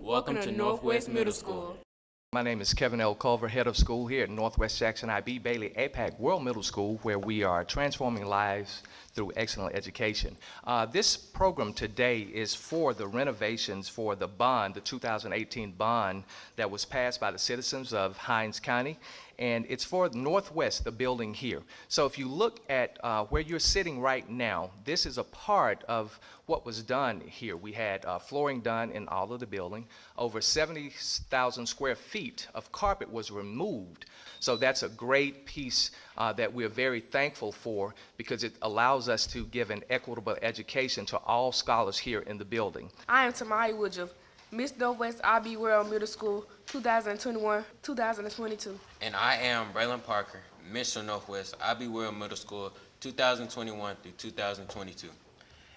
Welcome to Northwest Middle School. My name is Kevin L. Culver, head of school here at Northwest Jackson I.B. Bailey APAC World Middle School, where we are transforming lives through excellent education. This program today is for the renovations for the bond, the 2018 bond that was passed by the citizens of Hinds County. And it's for Northwest, the building here. So if you look at where you're sitting right now, this is a part of what was done here. We had flooring done in all of the building. Over 70,000 square feet of carpet was removed. So that's a great piece that we're very thankful for, because it allows us to give an equitable education to all scholars here in the building. I am Tamai Woodruff, MS.Northwest I.B World Middle School 2021-2022. And I am Braylon Parker, MS.Northwest I.B World Middle School 2021 through 2022.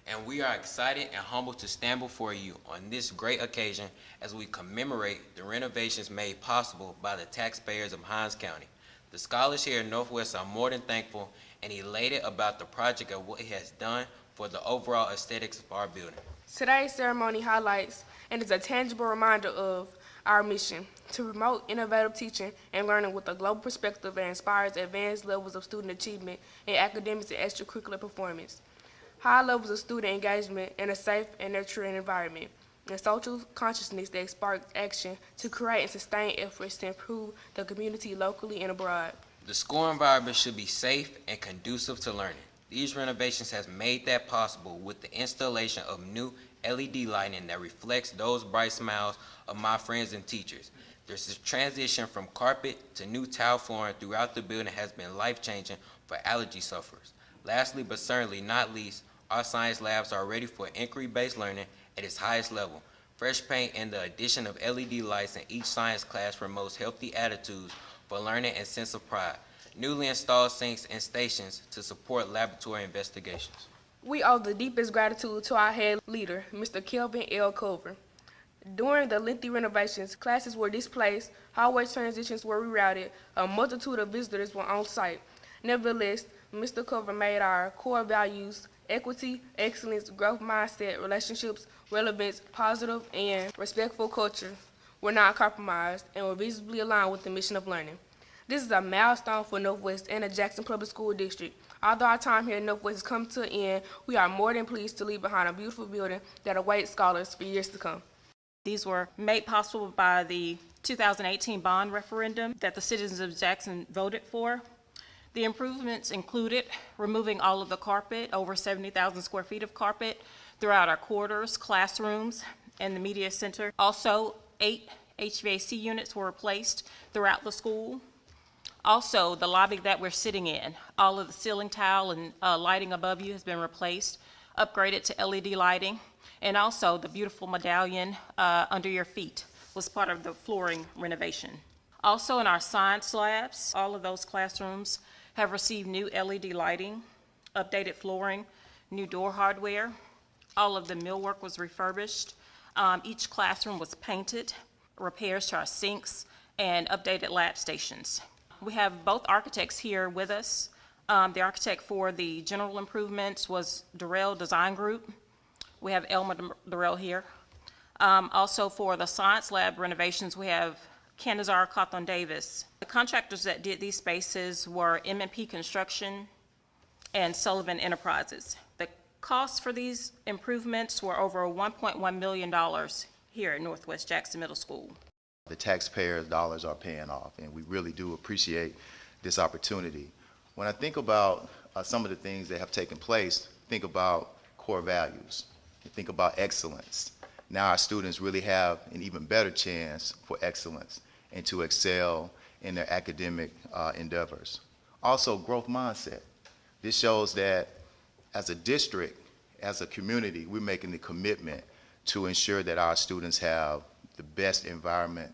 And we are excited and humbled to stand before you on this great occasion as we commemorate the renovations made possible by the taxpayers of Hinds County. The scholars here at Northwest are more than thankful and elated about the project and what it has done for the overall aesthetics of our building. Today's ceremony highlights and is a tangible reminder of our mission to promote innovative teaching and learning with a global perspective that inspires advanced levels of student achievement in academics and extracurricular performance, high levels of student engagement in a safe and nurturing environment, and social consciousness that sparks action to create and sustain efforts to improve the community locally and abroad. The school environment should be safe and conducive to learning. These renovations have made that possible with the installation of new LED lighting that reflects those bright smiles of my friends and teachers. This transition from carpet to new tile flooring throughout the building has been life-changing for allergy sufferers. Lastly, but certainly not least, our science labs are ready for inquiry-based learning at its highest level. Fresh paint and the addition of LED lights in each science class promotes healthy attitudes for learning and sense of pride. Newly installed sinks and stations to support laboratory investigations. We owe the deepest gratitude to our head leader, Mr. Kelvin L. Culver. During the lengthy renovations, classes were displaced, hallway transitions were rerouted, a multitude of visitors were on site. Nevertheless, Mr. Culver made our core values, equity, excellence, growth mindset, relationships, relevance, positive, and respectful culture were not compromised and were visibly aligned with the mission of learning. This is a milestone for Northwest and the Jackson Public School District. Although our time here at Northwest has come to an end, we are more than pleased to leave behind a beautiful building that awaits scholars for years to come. These were made possible by the 2018 bond referendum that the citizens of Jackson voted for. The improvements included removing all of the carpet, over 70,000 square feet of carpet, throughout our corridors, classrooms, and the media center. Also, 8 HVAC units were replaced throughout the school. Also, the lobby that we're sitting in, all of the ceiling tile and lighting above you has been replaced, upgraded to LED lighting, and also the beautiful medallion under your feet was part of the flooring renovation. Also, in our science labs, all of those classrooms have received new LED lighting, updated flooring, new door hardware. All of the millwork was refurbished. Each classroom was painted, repairs to our sinks, and updated lab stations. We have both architects here with us. The architect for the general improvements was Durrell Design Group. We have Elmer Durrell here. Also for the science lab renovations, we have Canizar Cawthon Davis. The contractors that did these spaces were M&P Construction and Sullivan Enterprises. The costs for these improvements were over $1.1 million here at Northwest Jackson Middle School. The taxpayers' dollars are paying off, and we really do appreciate this opportunity. When I think about some of the things that have taken place, think about core values, think about excellence. Now our students really have an even better chance for excellence and to excel in their academic endeavors. Also, growth mindset. This shows that as a district, as a community, we're making the commitment to ensure that our students have the best environment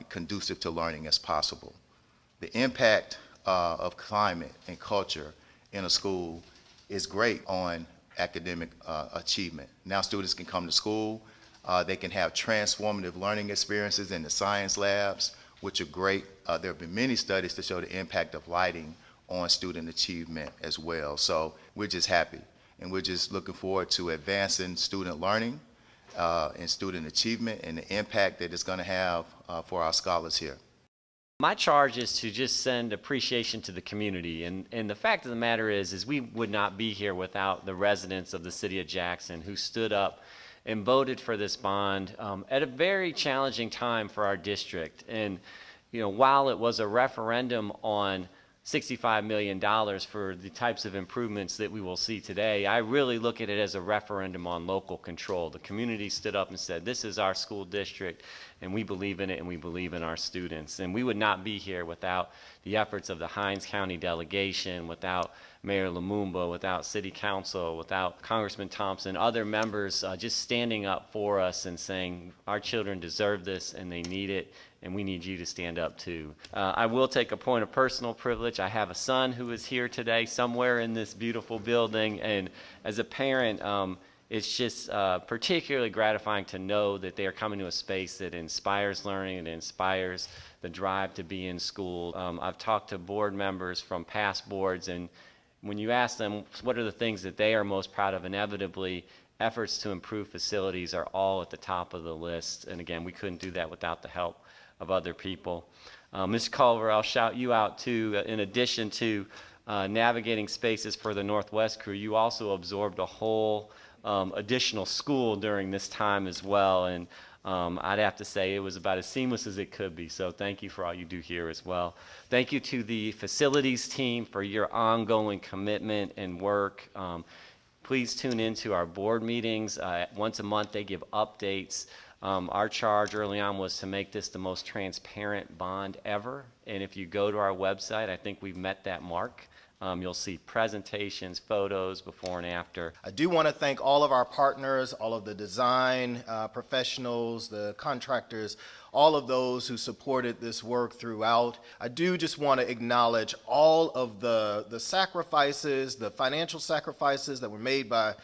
conducive to learning as possible. The impact of climate and culture in a school is great on academic achievement. Now students can come to school, they can have transformative learning experiences in the science labs, which are great. There have been many studies to show the impact of lighting on student achievement as well. So we're just happy, and we're just looking forward to advancing student learning in student achievement and the impact that it's going to have for our scholars here. My charge is to just send appreciation to the community, and the fact of the matter is we would not be here without the residents of the city of Jackson who stood up and voted for this bond at a very challenging time for our district. And you know, while it was a referendum on $65 million for the types of improvements that we will see today, I really look at it as a referendum on local control. The community stood up and said, this is our school district, and we believe in it, and we believe in our students. And we would not be here without the efforts of the Hinds County delegation, without Mayor Lumumba, without City Council, without Congressman Thompson, other members just standing up for us and saying, our children deserve this and they need it, and we need you to stand up too. I will take a point of personal privilege. I have a son who is here today somewhere in this beautiful building, and as a parent, it's just particularly gratifying to know that they are coming to a space that inspires learning and inspires the drive to be in school. I've talked to board members from past boards, and when you ask them what are the things that they are most proud of, inevitably efforts to improve facilities are all at the top of the list. And again, we couldn't do that without the help of other people. Mr. Culver, I'll shout you out too. In addition to navigating spaces for the Northwest crew, you also absorbed a whole additional school during this time as well. And I'd have to say it was about as seamless as it could be. So thank you for all you do here as well. Thank you to the facilities team for your ongoing commitment and work. Please tune in to our board meetings. Once a month they give updates. Our charge early on was to make this the most transparent bond ever. And if you go to our website, I think we've met that mark. You'll see presentations, photos, before and after. I do want to thank all of our partners, all of the design professionals, the contractors, all of those who supported this work throughout. I do just want to acknowledge all of the sacrifices, the financial sacrifices that were made by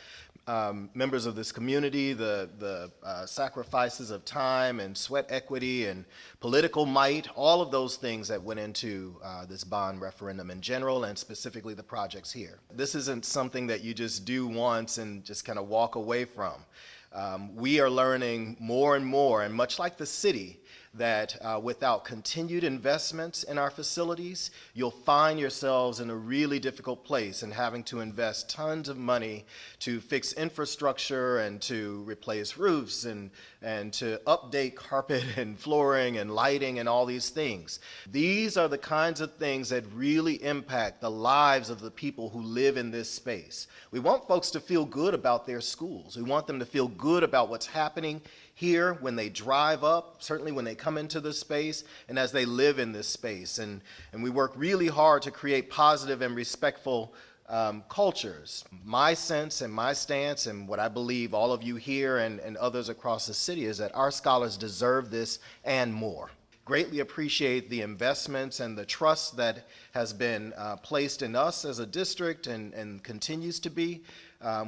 members of this community, the sacrifices of time and sweat equity and political might, all of those things that went into this bond referendum in general and specifically the projects here. This isn't something that you just do once and just kind of walk away from. We are learning more and more, and much like the city, that without continued investments in our facilities, you'll find yourselves in a really difficult place and having to invest tons of money to fix infrastructure and to replace roofs and to update carpet and flooring and lighting and all these things. These are the kinds of things that really impact the lives of the people who live in this space. We want folks to feel good about their schools. We want them to feel good about what's happening here when they drive up, certainly when they come into this space, and as they live in this space. And we work really hard to create positive and respectful cultures. My sense and my stance and what I believe all of you here and others across the city is that our scholars deserve this and more. Greatly appreciate the investments and the trust that has been placed in us as a district and continues to be.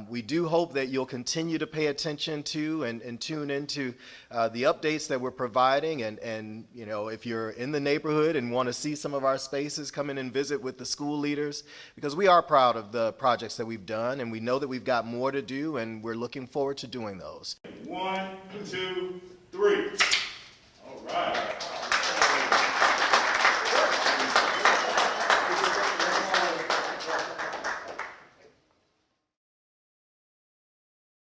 We do hope that you'll continue to pay attention to and tune into the updates that we're providing. And you know, if you're in the neighborhood and want to see some of our spaces, come in and visit with the school leaders, because we are proud of the projects that we've done, and we know that we've got more to do, and we're looking forward to doing those. 1, 2, 3. All right.